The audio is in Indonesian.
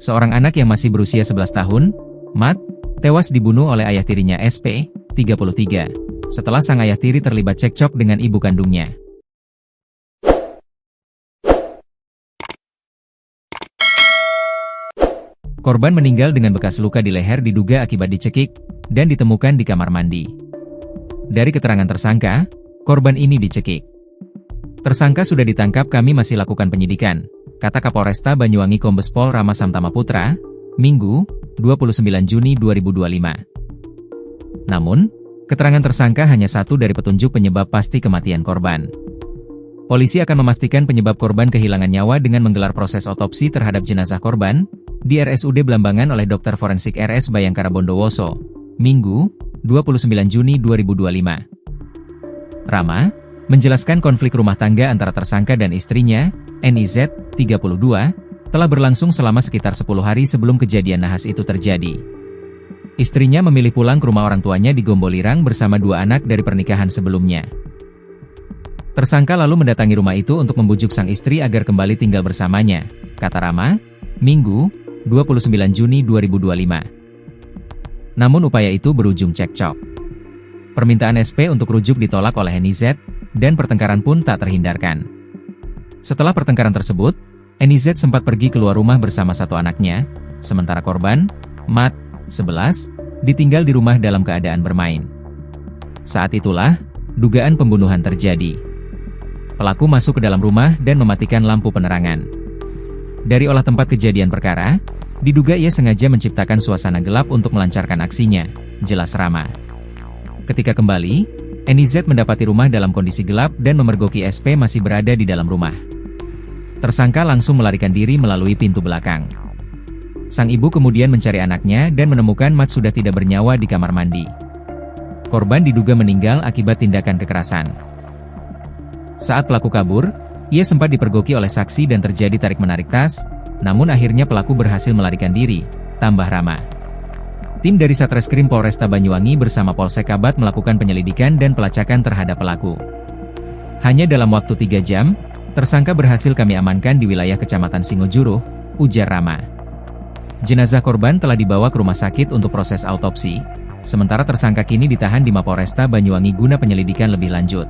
Seorang anak yang masih berusia 11 tahun, Matt, tewas dibunuh oleh ayah tirinya SP, 33, setelah sang ayah tiri terlibat cekcok dengan ibu kandungnya. Korban meninggal dengan bekas luka di leher diduga akibat dicekik, dan ditemukan di kamar mandi. Dari keterangan tersangka, korban ini dicekik. Tersangka sudah ditangkap, kami masih lakukan penyidikan, kata Kapolresta Banyuwangi Kombes Pol Rama Samtama Putra, Minggu, 29 Juni 2025. Namun, keterangan tersangka hanya satu dari petunjuk penyebab pasti kematian korban. Polisi akan memastikan penyebab korban kehilangan nyawa dengan menggelar proses otopsi terhadap jenazah korban di RSUD Blambangan oleh Dokter Forensik RS Bayangkara Bondowoso, Minggu, 29 Juni 2025. Rama menjelaskan konflik rumah tangga antara tersangka dan istrinya, NIZ, 32, telah berlangsung selama sekitar 10 hari sebelum kejadian nahas itu terjadi. Istrinya memilih pulang ke rumah orang tuanya di Gombolirang bersama 2 anak dari pernikahan sebelumnya. Tersangka lalu mendatangi rumah itu untuk membujuk sang istri agar kembali tinggal bersamanya, kata Rama, Minggu, 29 Juni 2025. Namun upaya itu berujung cekcok. Permintaan SP untuk rujuk ditolak oleh NIZ, dan pertengkaran pun tak terhindarkan. Setelah pertengkaran tersebut, NIZ sempat pergi keluar rumah bersama 1 anaknya, sementara korban, Matt, 11, ditinggal di rumah dalam keadaan bermain. Saat itulah, dugaan pembunuhan terjadi. Pelaku masuk ke dalam rumah dan mematikan lampu penerangan. Dari olah tempat kejadian perkara, diduga ia sengaja menciptakan suasana gelap untuk melancarkan aksinya, jelas Rama. Ketika kembali, NIZ mendapati rumah dalam kondisi gelap dan memergoki SP masih berada di dalam rumah. Tersangka langsung melarikan diri melalui pintu belakang. Sang ibu kemudian mencari anaknya dan menemukan Matt sudah tidak bernyawa di kamar mandi. Korban diduga meninggal akibat tindakan kekerasan. Saat pelaku kabur, ia sempat dipergoki oleh saksi dan terjadi tarik-menarik tas, namun akhirnya pelaku berhasil melarikan diri, tambah Rama. Tim dari Satreskrim Polresta Banyuwangi bersama Polsek Kabat melakukan penyelidikan dan pelacakan terhadap pelaku. Hanya dalam waktu 3 jam, tersangka berhasil kami amankan di wilayah Kecamatan Singojuruh, ujar Rama. Jenazah korban telah dibawa ke rumah sakit untuk proses autopsi, sementara tersangka kini ditahan di Mapolresta Banyuwangi guna penyelidikan lebih lanjut.